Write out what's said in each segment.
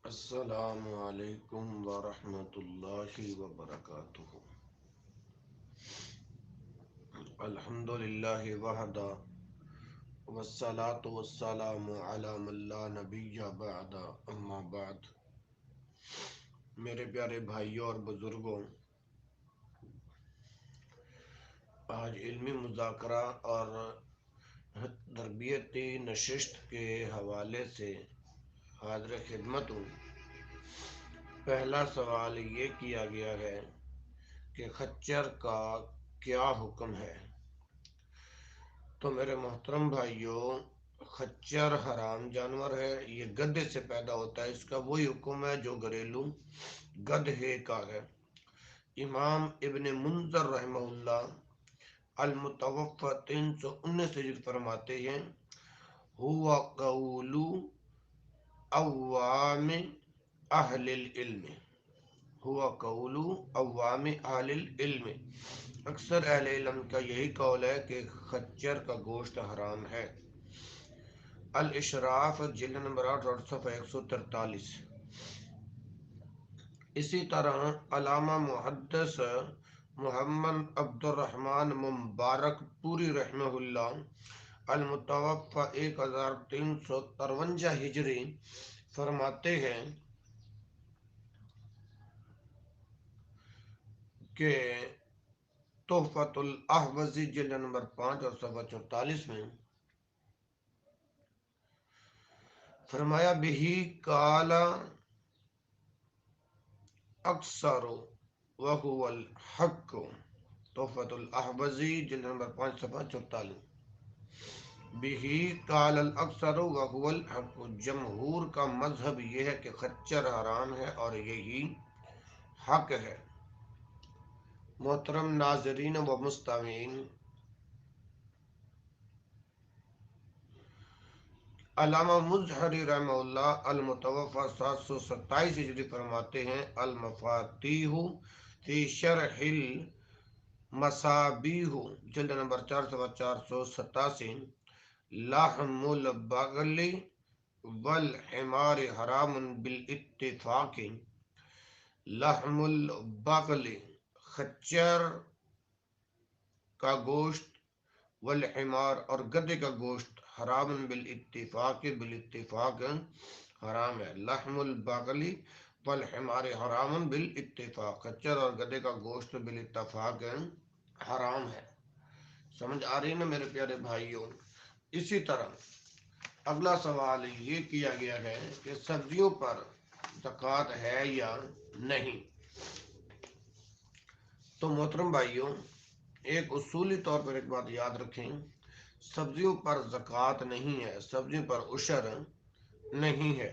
السلام علیکم ورحمۃ اللہ وبرکاتہ۔ الحمد للہ وحدہ والصلاة والسلام علی من لا نبی بعد، اما بعد۔ میرے پیارے بھائیوں اور بزرگوں، آج علمی مذاکرہ اور تربیتی نشست کے حوالے سے حاضر خدمت ہوں۔ پہلا سوال یہ کیا گیا ہے کہ خچر کا کیا حکم ہے؟ تو میرے محترم بھائیوں، خچر حرام جانور ہے، یہ گدھے سے پیدا ہوتا ہے، اس کا وہی حکم ہے جو گھریلو گدھے کا ہے۔ امام ابن منذر رحمہ اللہ المتوفى 319 ہجری فرماتے ہیں، ہوا قول عوام اہل العلم، ہوا قول عوام اہل العلم، اکثر اہل علم کا یہی قول ہے کہ خچر کا گوشت حرام ہے۔ الاشراف جلد نمبر 8 اور صفحہ 143۔ اسی طرح علامہ محدث محمد عبد الرحمن مبارک پوری رحمہ اللہ المتوفى 1353 ہجری فرماتے ہیں کہ تحفۃ الاحوذی جلد نمبر 5 اور صفحہ 44 میں فرمایا، بہی کالا اکثر وہو الحق، تحفۃ الاحوذی جلد نمبر 5 صفحہ 44۔ بہی قال الاکثر وہو الحق، جمہور کا مذہب یہ ہے کہ خچر حرام ہے اور یہی حق ہے۔ محترم ناظرین و مستمعین، علامہ مظہری رحمہ اللہ المتوفى 727 ہجری فرماتے ہیں، المفاتیح فی شرح المصابیح جلد نمبر 4 صفحہ 487، لحم البغل والحمار حرام بالاتفاق، لحم البغل خچر کا گوشت، والحمار اور گدھے کا گوشت حرام بالاتفاق، بالاتفاق حرام ہے۔ لحم البغل والحمار حرام بالاتفاق، خچر اور گدھے کا گوشت بالاتفاق حرام ہے۔ سمجھ آ رہی نا میرے پیارے بھائیوں؟ اسی طرح اگلا سوال یہ کیا گیا ہے کہ سبزیوں پر زکوٰۃ ہے یا نہیں؟ تو محترم بھائیوں، ایک اصولی طور پر ایک بات یاد رکھیں، سبزیوں پر زکوٰۃ نہیں ہے، سبزیوں پر عشر نہیں ہے۔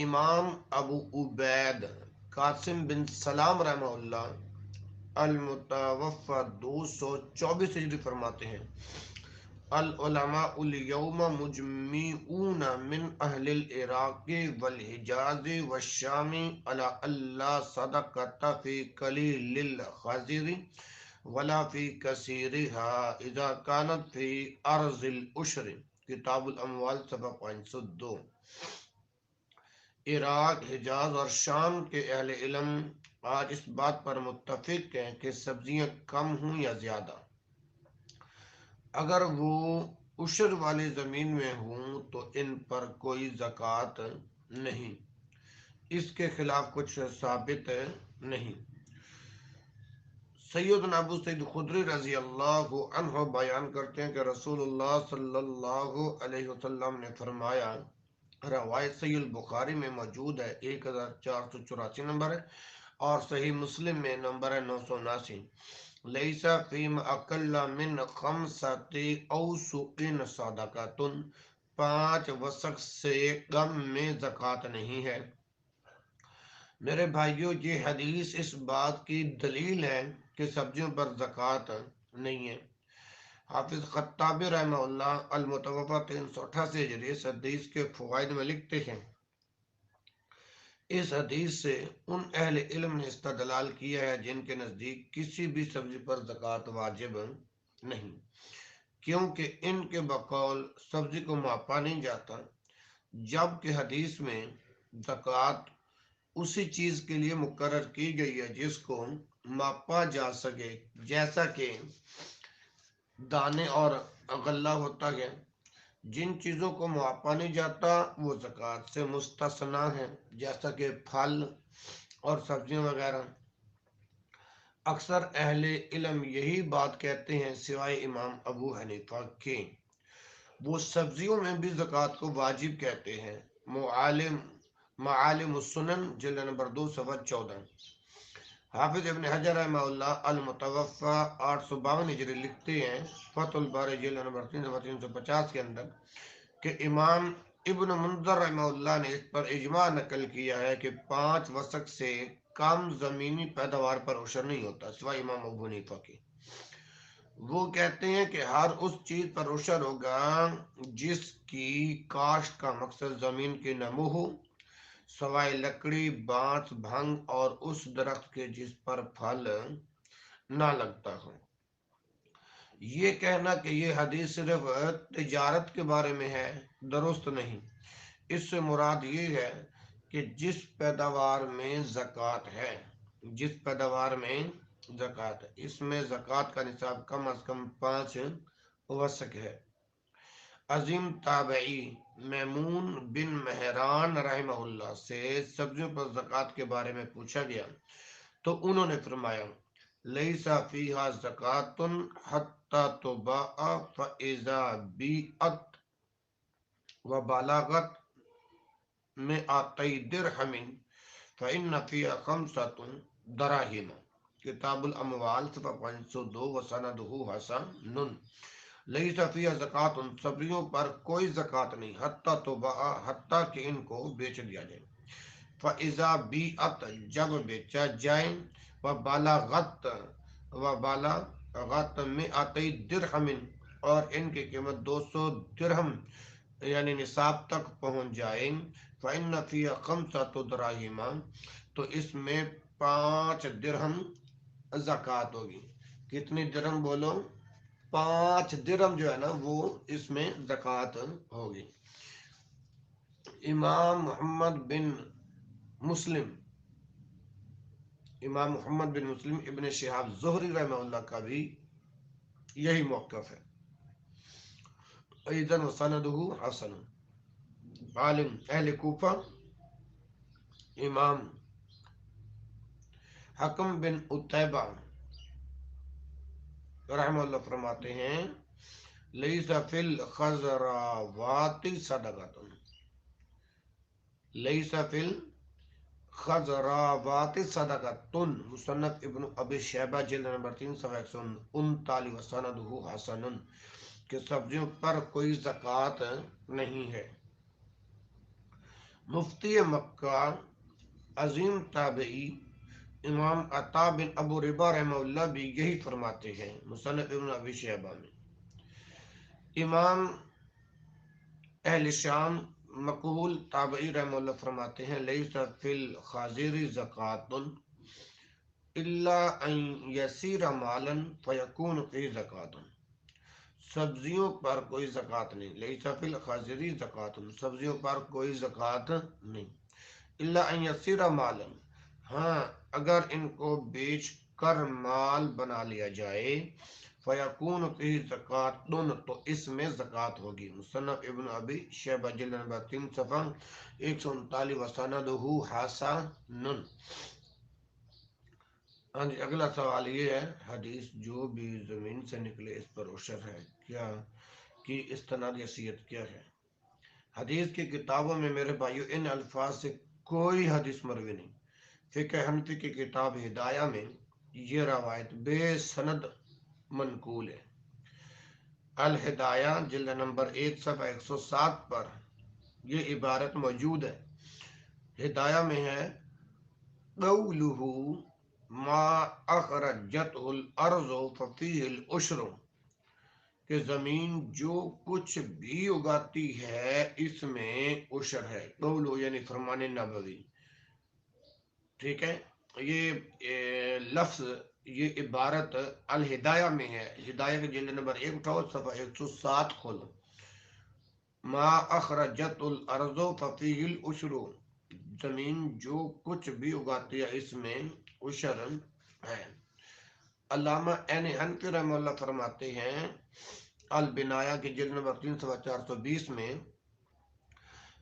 امام ابو عبید قاسم بن سلام رحمہ اللہ المتوفى 224 ہجری فرماتے ہیں، العلماء اليوم مجمعون من اہل العراق والحجاز والشام على اللہ صدقۃ فی قلیل الخضر ولا فی کثیرها اذا كانت فی ارض العشر، کتاب الاموال صفحہ 502۔ عراق، حجاز اور شام کے اہل علم آج اس بات پر متفق ہیں کہ سبزیاں کم ہوں یا زیادہ، اگر وہ عشر والی زمین میں ہوں تو ان پر کوئی زکوٰۃ نہیں، اس کے خلاف کچھ ثابت نہیں۔ سیدنا ابو سعید خدری رضی اللہ عنہ بیان کرتے ہیں کہ رسول اللہ صلی اللہ علیہ وسلم نے فرمایا، روایت صحیح البخاری میں موجود ہے، 1484 نمبر ہے، اور صحیح مسلم میں نمبر ہے 979، لیس فیما اقل من خمسۃ اوسق صدقۃ، 5 وسق سے کم میں زکوٰۃ نہیں ہے۔ میرے بھائیوں، یہ حدیث اس بات کی دلیل ہے کہ سبزیوں پر زکوٰۃ نہیں ہے۔ حافظ خطابی رحمہ اللہ المتوفى 388 ہجری اس حدیث کے فوائد میں لکھتے ہیں، اس حدیث سے ان اہل علم نے استدلال کیا ہے جن کے نزدیک کسی بھی سبزی پر زکوٰۃ واجب نہیں، کیونکہ ان کے بقول سبزی کو ماپا نہیں جاتا، جبکہ حدیث میں زکوٰۃ اسی چیز کے لیے مقرر کی گئی ہے جس کو ماپا جا سکے، جیسا کہ دانے اور غلہ ہوتا ہے۔ جن چیزوں کو ماپا نہیں جاتا وہ زکوٰۃ سے مستثنیٰ ہیں، جیسا کہ پھل اور سبزیاں وغیرہ۔ اکثر اہل علم یہی بات کہتے ہیں سوائے امام ابو حنیفہ کے، وہ سبزیوں میں بھی زکوٰۃ کو واجب کہتے ہیں۔ معالم السنن جلد نمبر 2 صفحہ 14۔ حافظ ابن حجر رحمہ اللہ المتوفی 852 ہجری لکھتے ہیں فتح الباری جلد نمبر 3 صفحہ 350 کے اندر کہ امام ابن منذر رحمہ اللہ نے اس پر اجماع نقل کیا ہے کہ 5 وسق سے کم زمینی پیداوار پر عشر نہیں ہوتا، سوائے امام ابو حنیفہ کی۔ وہ کہتے ہیں کہ ہر اس چیز پر عشر ہوگا جس کی کاشت کا مقصد زمین کی نمو ہو، سوائے لکڑی، بانس، بھنگ اور اس درخت کے جس پر پھل نہ لگتا ہو۔ یہ کہنا کہ یہ حدیث صرف تجارت کے بارے میں ہے درست نہیں۔ اس سے مراد یہ ہے کہ جس پیداوار میں زکوٰۃ ہے، اس میں زکوٰۃ کا نصاب کم از کم 5 وسق ہے۔ عظیم تابعی میمون بن مہران رحمہ اللہ سے سبزیوں پر زکوٰۃ کے بارے میں پوچھا گیا تو انہوں نے فرمایا لیس فیہا زکوٰۃ حتی تباع فاذا بیعت وبلغت 200 درہم فإن فیہا 5 دراہم۔ کتاب الاموال صفحہ 502 وسندہ حسن۔ لیس فیہا زکوٰۃ، سبزیوں پر کوئی زکوٰۃ نہیں، حتی تباع، حتیٰ کہ ان کو بیچ دیا جائے، فاذا بیعت، جب بیچا جائے، وبلغت 200 درہم، اور ان کی قیمت 200 درہم یعنی نصاب تک پہنچ جائے، فإن فیہا 5 دراہم، تو اس میں 5 درہم زکوٰۃ ہوگی۔ کتنی درہم بولو؟ 5 درہم جو ہے نا وہ اس میں زکوٰۃ ہوگی۔ امام محمد بن مسلم ابن شہاب زہری رحمہ اللہ کا بھی یہی موقف ہے۔ ایضاً وسندہ حسن۔ عالم اہل کوفہ امام حکم بن عتیبہ رحمہ اللہ فرماتے ہیں لیس فی الخضروات صدقۃ، لیس فی الخضروات صدقۃ، مصنف ابن ابی شیبہ جلد نمبر 3 صفحہ 139 وسندہ حسن، کہ سبزیوں پر کوئی زکوٰۃ نہیں ہے۔ مفتی مکہ عظیم تابعی امام عطا بن ابو ربا رحمہ اللہ بھی یہی فرماتے ہیں مصنف ابن ابی شیبہ میں۔ امام اہل شام مقبول تابعی رحمہ اللہ فرماتے ہیں لیس فی الخاضر زکوٰۃ الا ان یسیر مالا فیکون فیہ زکوٰۃ، سبزیوں پر کوئی زکوٰۃ نہیں، لیس فی الخاضر زکوٰۃ، سبزیوں پر کوئی زکوٰۃ نہیں، الا ان یسیر مالا، ہاں اگر ان کو بیچ کر مال بنا لیا جائے، فیکون فیہ زکوٰۃ، تو اس میں زکوٰۃ ہوگی۔ مصنف ابن ابی شیبہ جلد نمبر 3 صفحہ 139 وسندہ حسن۔ ہاں جی، اگلا سوال یہ ہے حدیث جو بھی زمین سے نکلے اس پر عشر ہے کیا کی استناد حیثیت کیا ہے؟ حدیث کی کتابوں میں میرے بھائیو ان الفاظ سے کوئی حدیث مروی نہیں۔ فقہ حنفی کی کتاب ہدایہ میں یہ روایت بے سند منقول ہے۔ الہدایہ جلد نمبر 1 صفحہ 107 پر یہ عبارت موجود ہے۔ ہدایہ میں ہے قولہ ما اخرجتہ الارض ففیہ العشر، کہ زمین جو کچھ بھی اگاتی ہے اس میں عشر ہے۔ قولہ یعنی فرمان نبوی، ٹھیک ہے۔ یہ لفظ، یہ عبارت الہدایہ میں ہے۔ ہدایہ کے جلد نمبر 1 اٹھاؤ صفحہ 107 کھولو۔ ما اخرجت الارض ففیہ العشر، زمین جو کچھ بھی اگاتی ہے اس میں عشر ہے۔ علامہ عین حنفی رحمہ اللہ فرماتے ہیں البنایا کی جلد نمبر 300 میں،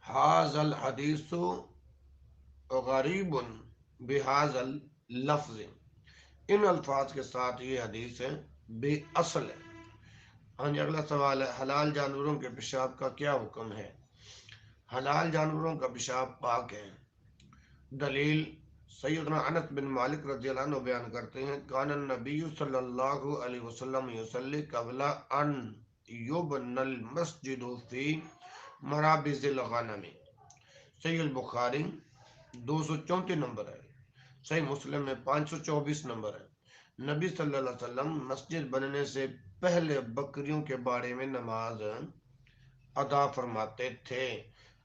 حاذ الحدیث غریب بحاذ اللفظ، ان الفاظ کے ساتھ یہ حدیث ہے بے اصل ہے۔ ہاں جی، اگلا سوال ہے حلال جانوروں کے پیشاب کا کیا حکم ہے؟ حلال جانوروں کا پیشاب پاک ہے۔ دلیل سیدنا انس بن مالک رضی اللہ عنہ بیان کرتے ہیں کان النبی صلی اللہ علیہ وسلم یصلی قبل ان یبنى المسجد فی مرابض الغنم، صحیح البخاری 234 نمبر ہے، صحیح مسلم میں 524 نمبر ہے۔ نبی صلی اللہ علیہ وسلم مسجد بننے سے پہلے بکریوں کے باڑے میں نماز ادا فرماتے تھے۔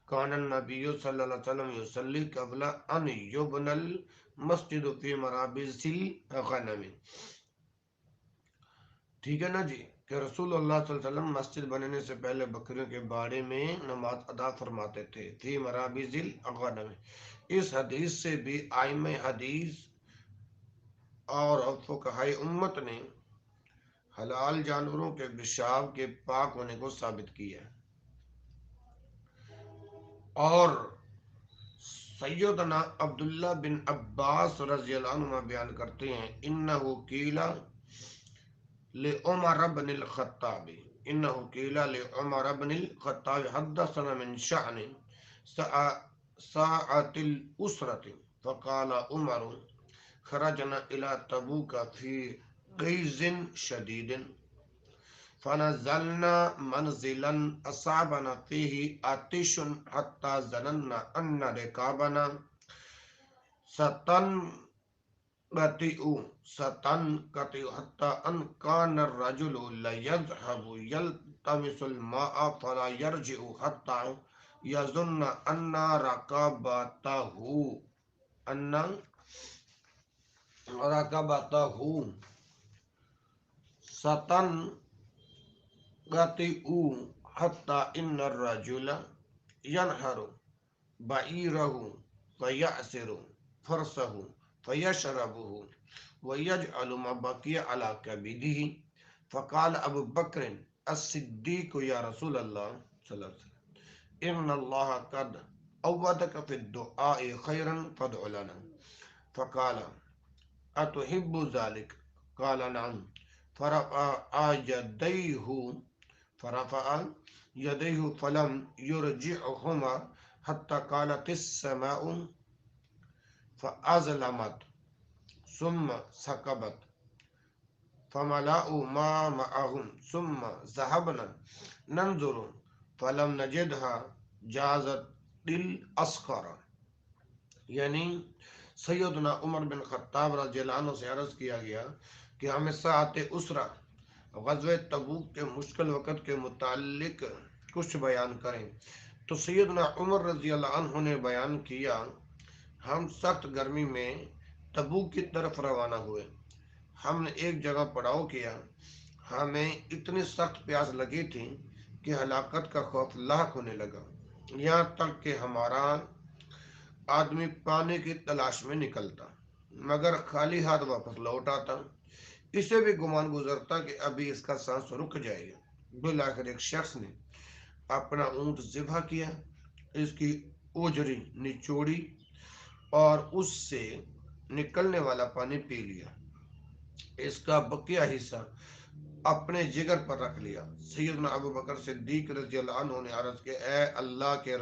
کان النبی صلی اللہ علیہ وسلم یصلی قبل ان یبنى المسجد فی مرابض الغنم، ٹھیک ہے نا جی، کہ رسول اللہ صلی اللہ علیہ وسلم مسجد بننے سے پہلے بکریوں کے باڑے میں نماز ادا فرماتے تھے، فی مرابض الغنم۔ اس حدیث سے بھی ائمہ حدیث اور فقہائے امت نے حلال جانوروں کے پیشاب کے پاک ہونے کو ثابت کیا ہے۔ اور سیدنا عبداللہ بن عباس رضی اللہ عنہ بیان کرتے ہیں انہو قیل لعمر بن الخطاب، انہو قیل لعمر بن الخطاب حدثنا من شأن ساعة الأسرة فقال عمر خرجنا إلى تبوك في غيظ شديد فنزلنا منزلا أصابنا فيه آتش حتى ظننا أن ركابنا ستنقطع حتى أن كان الرجل ليذهب يلتمس الماء فلا يرجع حتى يظن أن ركبته ستنقطع حتى إن الرجل ينهر بعيره فيأسر فرسه فيشربه ويجعل ما بقي على كبده، فقال أبو بكر الصديق يا رسول الله صلى الله عليه وسلم إن الله قد عودك في الدعاء خيرا فادع لنا، فقال أتحب ذلك؟ قال نعم، فرفع يديه فلم يرجعهما حتى قالت السماء فأظلمت ثم سكبت فملأوا ما معهم ثم ذهبنا ننظر فلم نجدها جازت الأسخر، یعنی سیدنا عمر بن خطاب رضی اللہ عنہ سے عرض کیا گیا کہ ہمیں ساعت اسرہ غزوہ تبوک کے مشکل وقت کے متعلق کچھ بیان کریں، تو سیدنا عمر رضی اللہ عنہ نے بیان کیا ہم سخت گرمی میں تبوک کی طرف روانہ ہوئے، ہم نے ایک جگہ پڑاؤ کیا، ہمیں اتنی سخت پیاس لگی تھی کہ ہلاکت کا خوف لاحق ہونے لگا، یہاں تک کہ ہمارا آدمی پانی کی تلاش میں نکلتا مگر خالی ہاتھ واپس لوٹ آتا، اسے بھی گمان گزرتا کہ ابھی اس کا سانس رک جائے گا۔ بالآخر ایک شخص نے اپنا اونٹ ذبح کیا، اس کی اوجری نچوڑی اور اس سے نکلنے والا پانی پی لیا، اس کا بقیہ حصہ اپنے جگر پر رکھ لیا۔ سیدنا ابو بکر صدیق رضی اللہ عنہ نے عرض کیا اے اللہ کے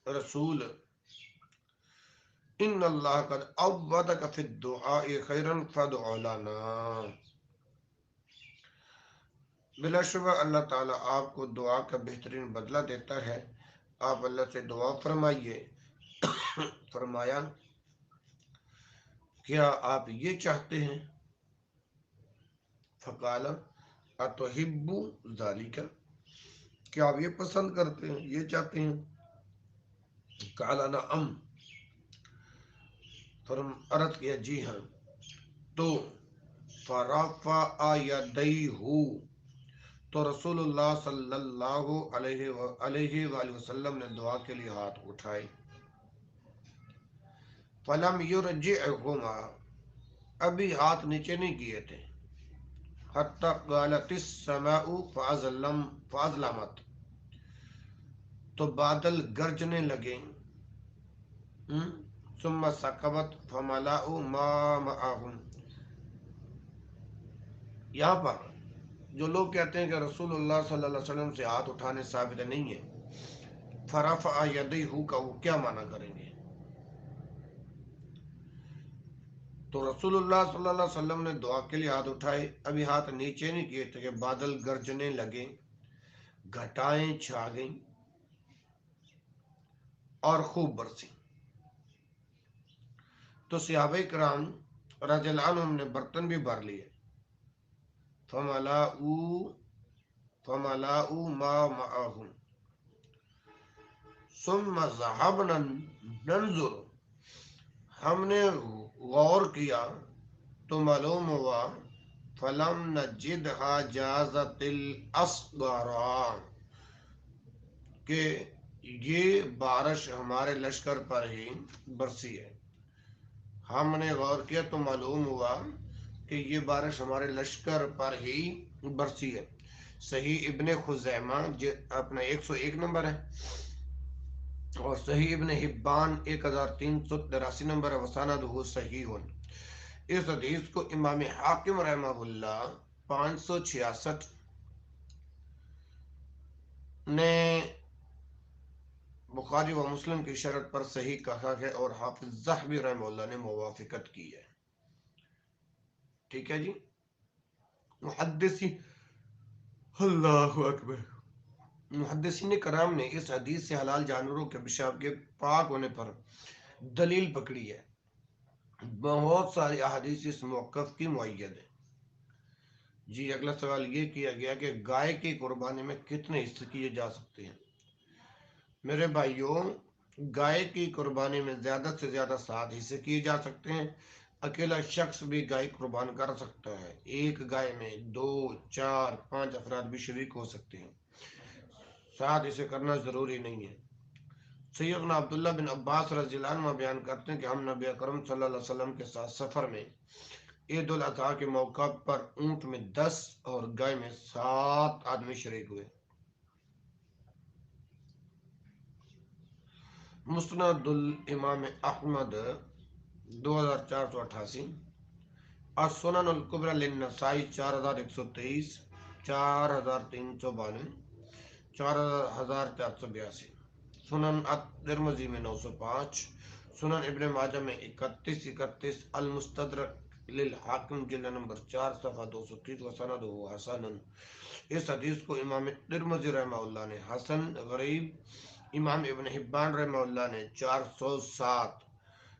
رسول ان اللہ قد عودک فی الدعاء خیرا فادع لنا، بلا شبہ اللہ تعالیٰ آپ کو دعا کا بہترین بدلہ دیتا ہے، آپ اللہ سے دعا فرمائیے۔ فرمایا کیا آپ یہ چاہتے ہیں؟ فقال اتحب ذالک، کیا آپ یہ پسند کرتے ہیں، یہ چاہتے ہیں؟ قال نعم، عرض کیا جی ہاں، تو فرفع یدیہ، تو رسول اللہ صلی اللہ علیہ وآلہ وسلم نے دعا کے لیے ہاتھ اٹھائے. فلم یرجعہما، ابھی ہاتھ نیچے نہیں کیے تھے. حتی قالت السماء فاظلمت، تو بادل گرجنے لگے. ثم سکبت فملأوا ما معهم. یہاں پر جو لوگ کہتے ہیں کہ رسول اللہ صلی اللہ علیہ وسلم سے ہاتھ اٹھانے ثابت نہیں ہے، فرفع یدیہ کا وہ کیا معنی کریں گے؟ تو رسول اللہ صلی اللہ علیہ وسلم نے دعا کے لیے ہاتھ اٹھائے، ابھی ہاتھ نیچے نہیں کیے تھے کہ بادل گرجنے لگے، گھٹائیں چھا گئیں اور خوب برسی. تو صحابہ کرام رضی اللہ عنہم نے برتن بھی بھر لیے. فملأوا ما معهم ثم ذهبنا ننظر، ہم نے غور کیا تو معلوم ہوا فلم نجدها جازت الاصغر، کہ یہ بارش ہمارے لشکر پر ہی برسی ہے. ہم نے غور کیا تو معلوم ہوا کہ یہ بارش ہمارے لشکر پر ہی برسی ہے. صحیح ابن خزیمہ اپنا 101 نمبر ہے، اور صحیح ابن حبان 1383 نمبر ہے. وسندہ صحیح. اس حدیث کو امام حاکم رحمہ اللہ 566 نے بخاری و مسلم کی شرط پر صحیح کہا ہے، اور حافظ ذہبی رحمہ اللہ نے موافقت کی ہے. ٹھیک ہے جی. اللہ اکبر. محدثین کرام نے اس حدیث سے حلال جانوروں کے پیشاب کے پاک ہونے پر دلیل پکڑی ہے. بہت ساری احادیث اس موقف کی مؤید ہے. جی اگلا سوال یہ کیا گیا کہ گائے کی قربانی میں کتنے حصے کیے جا سکتے ہیں؟ میرے بھائیوں، گائے کی قربانی میں زیادہ سے زیادہ 7 حصے کیے جا سکتے ہیں. اکیلا شخص بھی گائے قربان کر سکتا ہے. ایک گائے میں 2، 4، 5 افراد بھی شریک ہو سکتے ہیں. 7 حصے کرنا ضروری نہیں ہے. سیدنا عبداللہ بن عباس رضی اللہ عنہ بیان کرتے ہیں کہ ہم نبی اکرم صلی اللہ علیہ وسلم کے ساتھ سفر میں عید الاضحیٰ کے موقع پر اونٹ میں 10 اور گائے میں 7 آدمی شریک ہوئے. مسند الامام احمد 2488، السنن الکبری للنسائی 4123، 4392، 4482، سنن الترمذی میں 905، سنن ابن ماجہ میں 3131، المستدرک للحاکم جلد نمبر 4 صفحہ 230، وسندہ حسن. اس حدیث کو امام ترمذی رحمہ اللہ نے حسن غریب، امام ابن حبان رحمہ اللہ نے 407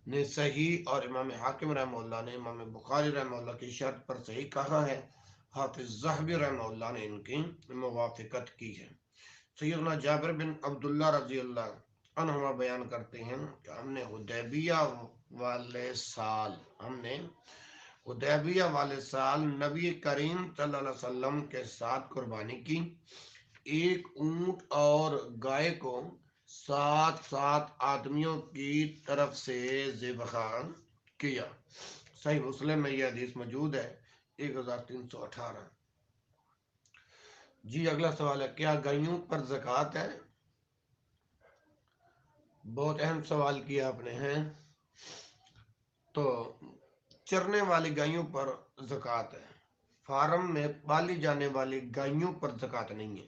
نے صحیح، اور امام حاکم رحمہ اللہ نے امام بخاری رحمہ اللہ کی شرط پر صحیح کہا ہے. حافظ ذہبی رحمہ اللہ نے ان کی موافقت کی ہے. سیدنا جابر بن عبداللہ رضی اللہ عنہما بیان کرتے ہیں کہ ہم نے حدیبیہ والے سال نبی کریم صلی اللہ علیہ وسلم کے ساتھ قربانی کی. ایک اونٹ اور گائے کو 7 آدمیوں کی طرف سے ذبح کیا. صحیح مسلم میں یہ حدیث موجود ہے 1318. جی اگلا سوال ہے، کیا گائیوں پر زکوٰۃ ہے؟ بہت اہم سوال کیا آپ نے ہے. تو چرنے والی گائیوں پر زکوٰۃ ہے، فارم میں پالی جانے والی گائیوں پر زکوٰۃ نہیں ہے.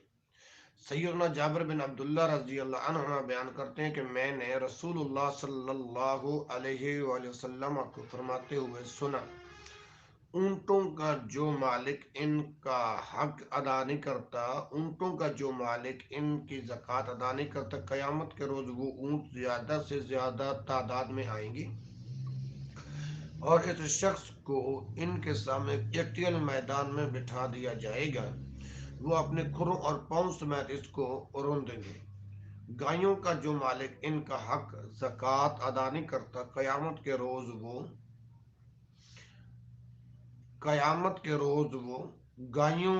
سیدنا جابر بن عبداللہ رضی اللہ عنہ بیان کرتے ہیں کہ میں نے رسول اللہ صلی اللہ علیہ وآلہ وسلم کو فرماتے ہوئے سنا، اونٹوں کا جو مالک ان کا حق ادا نہیں کرتا، اونٹوں کا جو مالک ان کی زکوٰۃ ادا نہیں کرتا، قیامت کے روز وہ اونٹ زیادہ سے زیادہ تعداد میں آئیں گی، اور اس شخص کو ان کے سامنے یکٹیل میدان میں بٹھا دیا جائے گا، وہ اپنے کھروں اور پاؤں سمیت اس کو روندیں گے. گائیوں کا جو مالک ان کا حق زکوٰۃ ادا نہیں کرتا، قیامت کے روز وہ گائیوں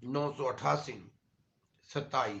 988 27,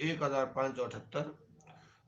1578,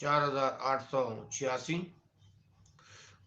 4886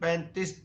35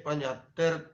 75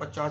50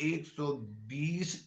120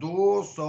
200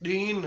3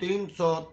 300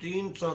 300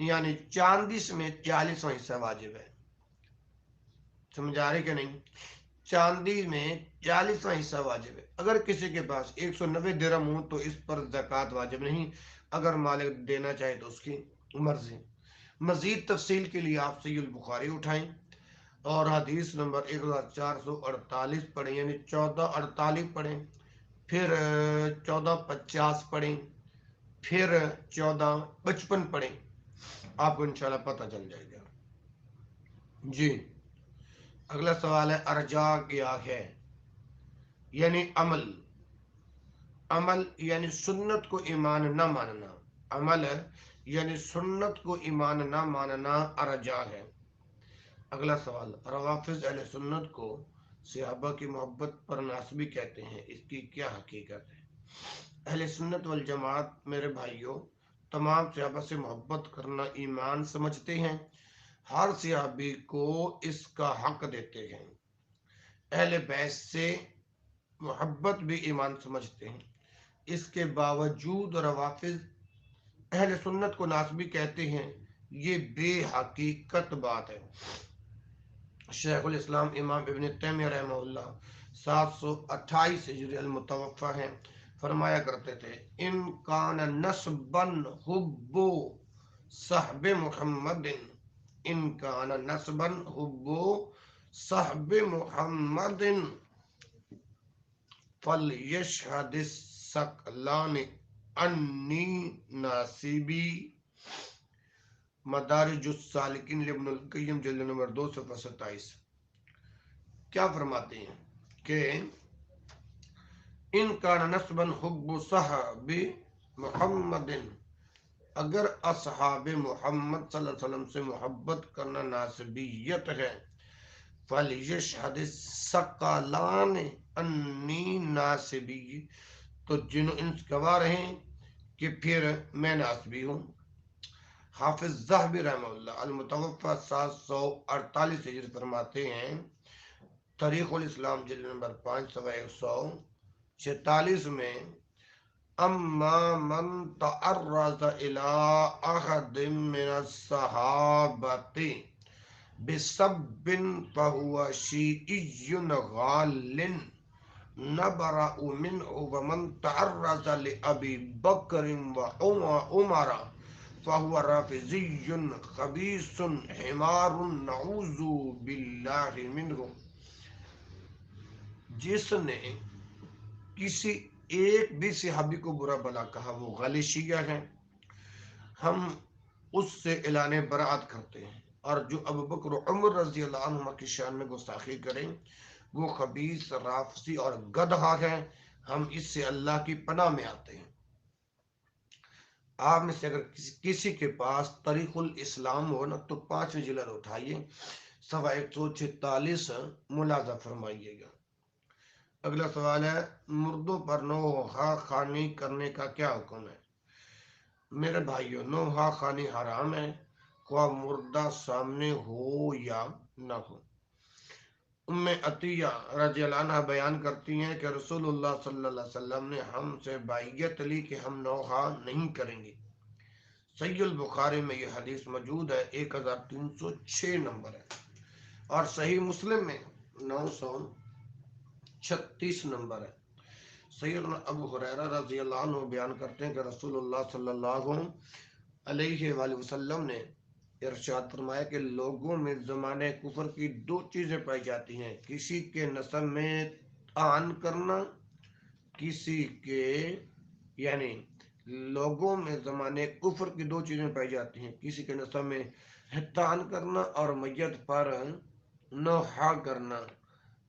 یعنی چاندی میں 40واں حصہ واجب ہے. سمجھ آ رہی کہ نہیں؟ چاندی میں 40واں حصہ واجب ہے. اگر کسی کے پاس 190 درہم ہو تو اس پر زکوٰۃ واجب نہیں. اگر مالک دینا چاہے تو اس کی مرضی. مزید تفصیل کے لیے آپ صحیح البخاری اٹھائیں اور حدیث نمبر 1448 پڑھیں، یعنی 1448 پڑھیں، پھر 1450 پڑھیں، پھر 1455 پڑھیں. آپ کو انشاءاللہ پتہ چل جائے گا. جی اگلا سوال ہے ارجا کیا ہے؟ یعنی عمل یعنی سنت کو ایمان نہ ماننا. عمل یعنی سنت کو ایمان نہ ماننا ارجا ہے. اگلا سوال، روافض اہل سنت کو صحابہ کی محبت پر ناسبی کہتے ہیں، اس کی کیا حقیقت ہے؟ اہل سنت والجماعت میرے بھائیوں تمام صحابہ سے محبت کرنا ایمان سمجھتے ہیں، ہر صحابی کو اس کا حق دیتے ہیں. اہل بیت سے محبت بھی ایمان سمجھتے ہیں. اس کے باوجود روافض اہل سنت کو ناسبی کہتے ہیں، یہ بے حقیقت بات ہے. شیخ الاسلام امام ابن تیمیہ رحمہ اللہ 728 ہجری المتوفہ ہیں، فرمایا کرتے تھے ان کان نسبا حب صحب محمد، ان کان نسبا حب صحب محمد فلیشہد الثقلان انی ناصبی. مدارج السالکین لابن القیم جلد نمبر 2 صفحہ 27. کیا فرماتے ہیں کہ ان کا نسبا حب صحاب محمد، اگر اصحاب محمد صلی اللہ علیہ وسلم سے محبت کرنا ناسبیت ہے، فلیشہد الثقلان انی ناصبی، تو جنوں انس گواہ رہیں کہ پھر میں ناسبی ہوں. حافظ ذہبی رحمہ اللہ المتوفہ 748 ہجری فرماتے ہیں تاریخ الاسلام جلد نمبر 5 صفحہ 146 میں اما من تعرض الى احد من الصحابۃ بسب فهو شیعی غال نبرأ منه، ومن تعرض لأبی بکر وعمر فهو رافضی خبیث حمار نعوذ باللہ منہ. جس نے کسی ایک بھی صحابی کو برا بلا کہا وہ غالی شیعہ ہیں، ہم اس سے اعلان برات کرتے ہیں. اور جو ابو بکر و عمر رضی اللہ عنہما کی شان میں گستاخی کریں وہ خبیث رافضی اور گدھا ہیں، ہم اس سے اللہ کی پناہ میں آتے ہیں. آپ میں سے اگر کسی کے پاس طریق الاسلام ہو نا تو 5ویں جلد اٹھائیے صفحہ 146 ملاحظہ فرمائیے گا. اگلا سوال ہے مردوں پر نوحہ خوانی کرنے کا کیا حکم ہے؟ میرے بھائیوں نوحہ خوانی حرام ہے، خواہ مردہ سامنے ہو یا نہ ہو. ام عطیہ رضی اللہ عنہ بیان کرتی ہیں کہ رسول اللہ صلی اللہ علیہ وسلم نے ہم سے بائیت لی کہ ہم نوحہ نہیں کریں گے. صحیح البخاری میں یہ حدیث موجود ہے، 1306 نمبر ہے، اور صحیح مسلم میں 936 نمبر ہے. سیدنا ابو ہریرہ رضی اللہ عنہ بیان کرتے ہیں کہ رسول اللہ صلی اللہ علیہ وآلہ وسلم نے ارشاد فرمایا کہ لوگوں میں زمانے کفر کی 2 چیزیں پائی جاتی ہیں، کسی کے نسب میں طعن کرنا، کسی کے یعنی لوگوں میں زمانے کفر کی 2 چیزیں پائی جاتی ہیں، کسی کے نسب میں طعن کرنا اور میت پر نوحہ کرنا.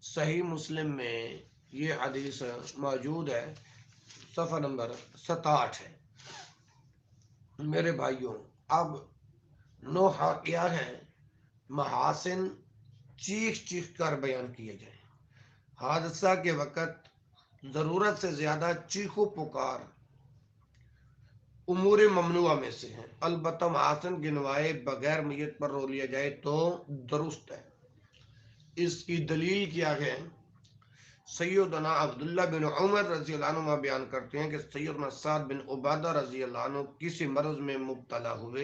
صحیح مسلم میں یہ حدیث موجود ہے، صفحہ نمبر 67 ہے. میرے بھائیوں اب نوحہ کیا ہے؟ محاسن چیخ چیخ کر بیان کیے جائیں. حادثہ کے وقت ضرورت سے زیادہ چیخو پکار امور ممنوعہ میں سے ہیں، البتہ محاسن گنوائے بغیر میت پر رو لیا جائے تو درست ہے. اس کی دلیل کیا ہے؟ سیدنا عبداللہ بن عمر رضی اللہ عنہ بیان کرتے ہیں کہ سیدنا سعد بن عبادہ رضی اللہ عنہ کسی مرض میں مبتلا ہوئے،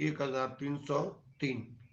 1303।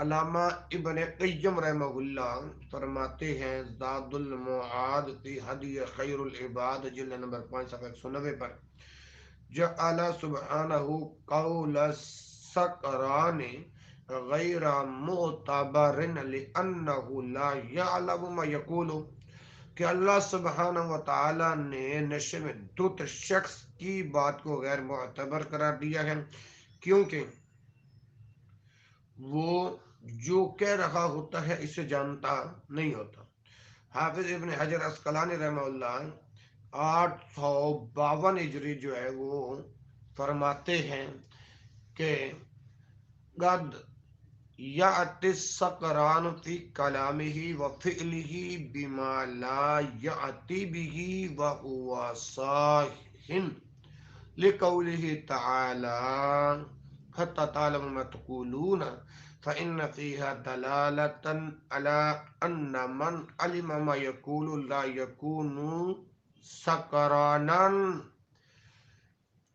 علامہ ابن قیم رحمہ اللہ فرماتے ہیں زاد المعاد فی ہدی خیر العباد جلد نمبر 5 صفحہ 190 پر، جعل سبحانہ قول السکران غیر معتبر لأنہ لا یعلم ما یقول، کہ اللہ سبحانہ و تعالی نے نشے میں دھت شخص کی بات کو غیر معتبر قرار دیا ہے، کیونکہ وہ جو کہہ رہا ہوتا ہے اسے جانتا نہیں ہوتا۔ حافظ ابن حجر عسقلانی رحمہ اللہ 852 ہجری جو ہے وہ فرماتے ہیں کہ قد یأتی السکران فی کلامہ و فعلہ بما لا یأتی بہ وہو صاحٍ لقولہ تعالی حتی تعلم ما تقولون فإن فيها دلالة على أن من علم ما يقول لا يكون سكرانا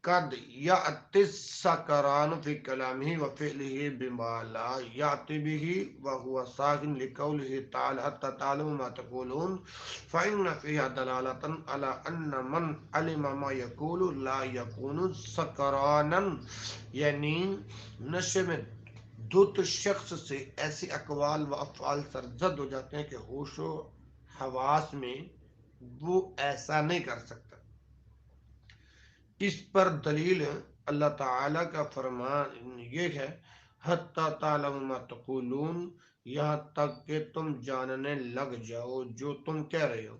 قد يأتي السكران في كلامه وفعله بما لا يأتي به وهو صاغ لقوله تعالى حتى تعلم ما تقولون فإن فيها دلالة على أن من علم ما يقول لا يكون سكرانا، یعنی نشے میں دھت شخص سے ایسی اقوال و افعال سرزد ہو جاتے ہیں کہ ہوش و حواس میں وہ ایسا نہیں کر سکتا۔ اس پر دلیل اللہ تعالی کا فرمان یہ ہے حتی تعلم ما تقولون، یہاں تک کہ تم جاننے لگ جاؤ جو تم کہہ رہے ہو۔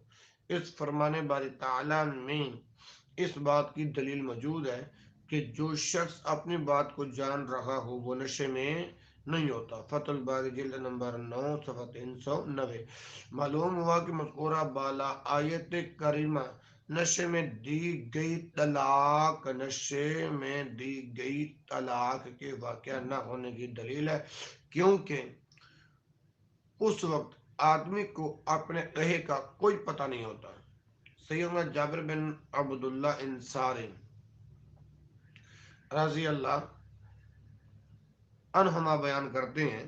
اس فرمان باری تعالی میں اس بات کی دلیل موجود ہے کہ جو شخص اپنی بات کو جان رہا ہو وہ نشے میں نہیں ہوتا۔ فتح الباری جلد نمبر 9 صفحہ 390۔ معلوم ہوا کہ مذکورہ بالا آیت کریمہ نشے میں دی گئی طلاق کے واقعہ نہ ہونے کی دلیل ہے، کیونکہ اس وقت آدمی کو اپنے کہے کا کوئی پتہ نہیں ہوتا۔ سیدنا جابر بن عبداللہ انصاری رضی اللہ عنہما بیان کرتے ہیں،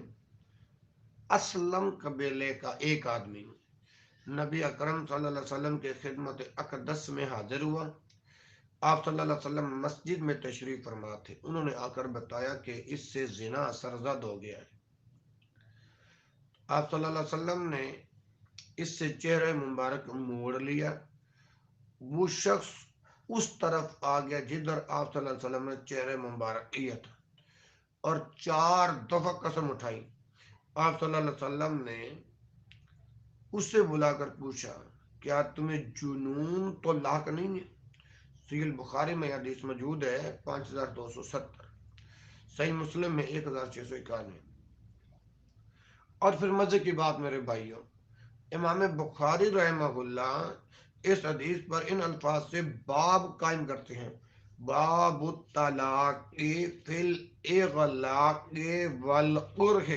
اسلم قبیلے کا ایک آدمی نبی اکرم صلی اللہ علیہ وسلم کے خدمت اقدس میں حاضر ہوا۔ آپ صلی اللہ علیہ وسلم مسجد میں تشریف فرما تھے۔ انہوں نے آ کر بتایا کہ اس سے زنا سرزد ہو گیا ہے۔ آپ صلی اللہ علیہ وسلم نے اس سے چہرہ مبارک موڑ لیا۔ وہ شخص اس طرف آ گیا جدھر آپ صلی اللہ علیہ وسلم نے چہرہ مبارک کیا تھا اور 4 دفعہ قسم اٹھائی۔ آپ صلی اللہ علیہ وسلم نے اس سے بلا کر پوچھا، کیا تمہیں جنون تو لاحق نہیں ہے؟ صحیح البخاری میں حدیث موجود ہے 5270، صحیح مسلم میں 1691۔ اور پھر مزے کی بات میرے بھائیوں، امام بخاری رحمہ اللہ اس حدیث پر ان الفاظ سے باب قائم کرتے ہیں، باب الطلاق فی الاغلاق والقرح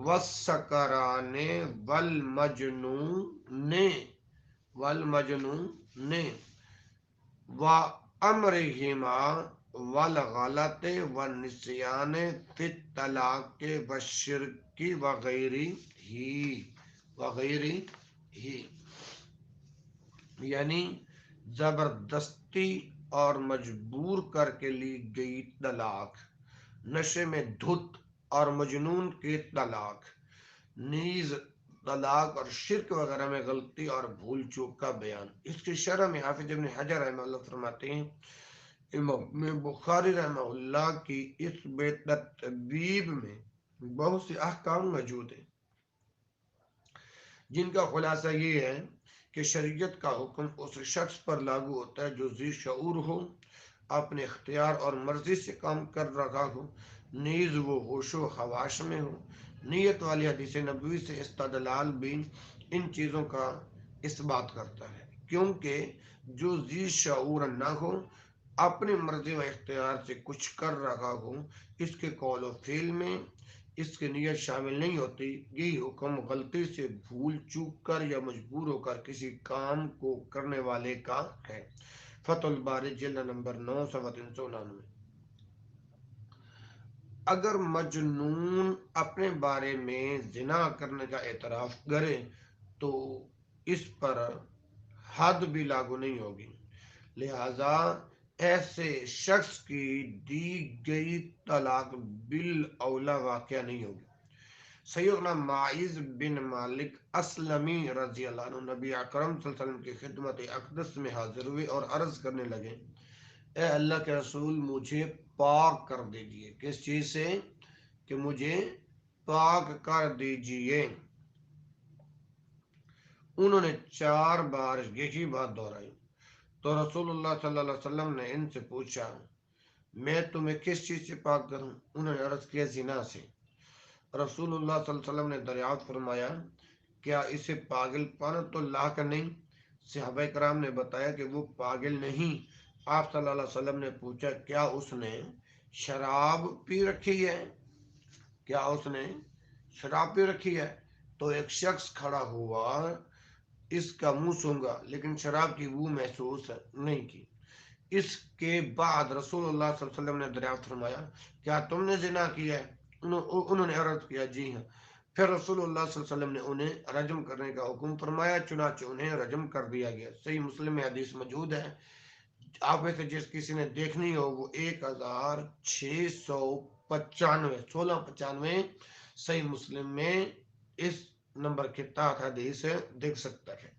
والسکران والمجنون وامرہما والغلط والنسیان فی الطلاق والشرک وغیرہ ہی، یعنی زبردستی اور مجبور کر کے لی گئی طلاق، نشے میں دھت اور مجنون کی طلاق، نیز طلاق اور شرک وغیرہ میں غلطی اور بھول چوک کا بیان۔ اس کی شرح میں حافظ ابن حجر رحمہ اللہ فرماتے ہیں، امام بخاری رحمہ اللہ کی اس بے ترتیب میں بہت سے احکام موجود ہیں جن کا خلاصہ یہ ہے کہ شریعت کا حکم اس شخص پر لاگو ہوتا ہے جو ذی شعور ہو، اپنے اختیار اور مرضی سے کام کر رہا ہو، نیز وہ ہوش و حواس میں ہو۔ نیت والی حدیث نبوی سے استدلال بھی ان چیزوں کا اس بات کرتا ہے، کیونکہ جو ذی شعور نہ ہو، اپنی مرضی و اختیار سے کچھ کر رہا ہو، اس کے قول و فعل میں اس کی نیت شامل نہیں ہوتی۔ یہ حکم غلطی سے بھول چوک کر یا مجبور ہو کر کسی کام کو کرنے والے کا ہے۔ فتح الباری جلد نمبر 9 صفحہ 399۔ اگر مجنون اپنے بارے میں زنا کرنے کا اعتراف کرے تو اس پر حد بھی لاگو نہیں ہوگی، لہذا ایسے شخص کی دی گئی طلاق بالاولی واقع نہیں ہوگی۔ سیدنا معاذ بن مالک اسلمی رضی اللہ عنہ نبی اکرم صلی اللہ علیہ وسلم کی خدمت اقدس میں حاضر ہوئے اور عرض کرنے لگے، اے اللہ کے رسول، مجھے پاک کر دیجئے۔ کس چیز سے؟ کہ مجھے پاک کر دیجئے۔ انہوں نے 4 بار یہی بات دہرائی تو رسول اللہ صلی اللہ علیہ وسلم نے ان سے پوچھا، میں تمہیں کس چیز سے پاک کروں؟ انہوں نے عرض کیا، زنا سے۔ رسول اللہ صلی اللہ علیہ وسلم نے دریافت فرمایا، کیا اسے پاگل پن تو لاحق نہیں؟ صحابہ کرام نے بتایا کہ وہ پاگل نہیں۔ آپ صلی اللہ علیہ وسلم نے پوچھا، کیا اس نے شراب پی رکھی ہے؟ کیا اس نے شراب پی رکھی ہے؟ تو ایک شخص کھڑا ہوا، اس کا منہ سونگا لیکن شراب کی بو محسوس نہیں کی۔ اس کے بعد رسول اللہ صلی اللہ علیہ وسلم نے دریافت فرمایا، کیا تم نے زنا کیا ہے؟ انہوں نے عرض کیا، جی ہاں۔ پھر رسول اللہ صلی اللہ علیہ وسلم نے انہیں رجم کرنے کا حکم فرمایا، چنانچہ انہیں رجم کر دیا گیا۔ صحیح مسلم میں حدیث موجود ہے۔ آپ میں سے جس کسی نے دیکھنی ہو وہ 1695 1695 صحیح مسلم میں اس نمبر کے تحت حدیث دیکھ سکتا ہے۔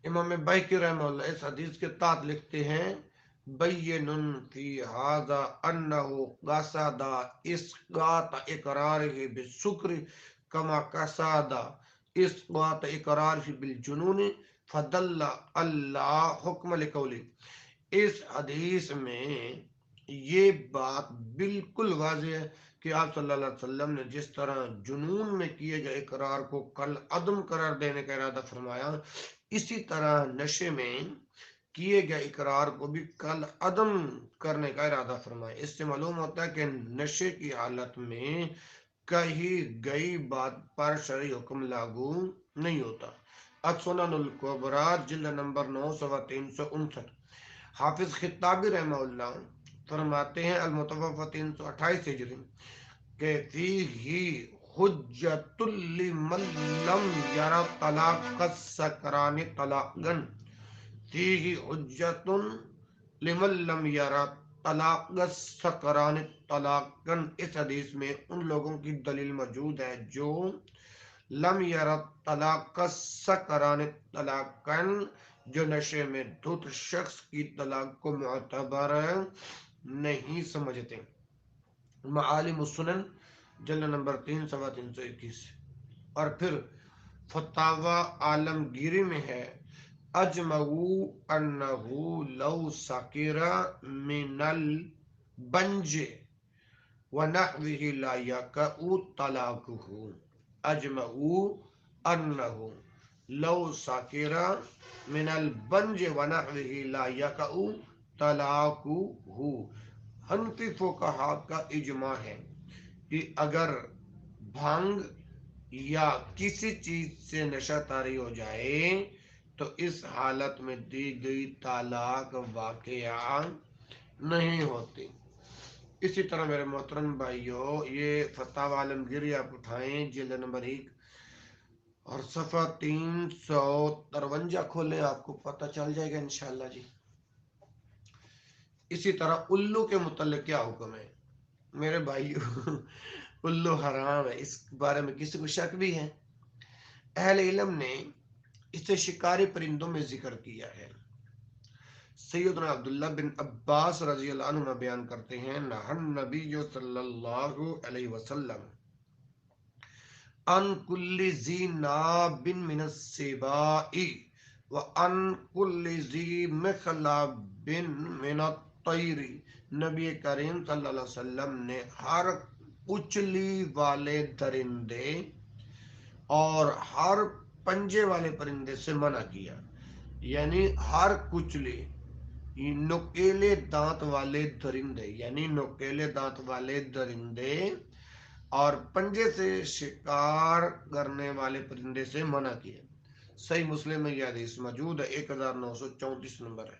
امام بائقی رحمہ اللہ اس حدیث کے تحت لکھتے ہیں، بین فی ھذا انہ قصد اسقاط اقرارہ بالسکر کما قصد اسقاط اقرارہ بالجنون فدل اللہ حکم لقولی۔ اس حدیث میں یہ بات بالکل واضح ہے کہ آپ صلی اللہ علیہ وسلم نے جس طرح جنون میں کیے گئے اقرار کو کل عدم قرار دینے کا ارادہ فرمایا، اسی طرح نشے میں کیے گئے اقرار کو بھی کل عدم کرنے کا ارادہ فرمایا۔ اس سے معلوم ہوتا ہے کہ نشے کی حالت میں کہی گئی بات پر شرعی حکم لاگو نہیں ہوتا۔ السنن الکبریٰ جلد نمبر 9 صفحہ 359۔ حافظ خطابی رحمہ اللہ فرماتے ہیں، المتوفی 328 ہجری، کہ فیہ حجۃ لمن لم یری طلاق السکران طلاقا، فیہ حجۃ لمن لم یری طلاق السکران طلاقا۔ اس حدیث میں ان لوگوں کی دلیل موجود ہے جو لم یری طلاق السکران طلاقا، جو نشے میں دھت شخص کی طلاق کو معتبر نہیں سمجھتے۔ معالم السنن جلد نمبر 3 صفحہ 321۔ اور پھر فتاوی عالمگیری میں ہے، اجمعوا انہ لو سکر من البنج ونحوہ لا یقع طلاقہ۔ اجمعوا انہ لو سکر من البنج ونحوہ لا یقع طلاقہ۔ حنفی فقہا کا اجماع ہے کہ اگر بھنگ یا کسی چیز سے نشہ طاری ہو جائے تو اس حالت میں دی گئی طلاق واقع نہیں ہوتی۔ اسی طرح میرے محترم بھائیوں، یہ فتاوی عالمگیری آپ اٹھائیں، جلد نمبر 1 اور صفحہ 353 کھولیں، آپ کو پتہ چل جائے گا انشاءاللہ جی۔ اسی طرح الو کے متعلق کیا حکم ہے میرے بھائیو؟ الو حرام ہے، اس بارے میں کسی کو شک بھی ہے؟ اہل علم نے اسے شکاری پرندوں میں ذکر کیا ہے۔ سیدنا عبداللہ بن عباس رضی اللہ عنہ بیان کرتے ہیں، نہى النبی صلی اللہ علیہ وسلم عن کل ذی ناب من السباء وعن کل ذی مخلب من الطیر۔ نبی کریم صلی اللہ علیہ وسلم نے ہر کچلی والے درندے اور ہر پنجے والے پرندے سے منع کیا، یعنی ہر کچلی نکیلے دانت والے درندے، یعنی نکیلے دانت والے درندے اور پنجے سے شکار کرنے والے پرندے سے منع کیا۔ صحیح مسلم میں یہ حدیث موجود ہے، 1934 نمبر ہے۔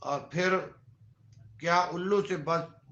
اور پھر کیا الو سے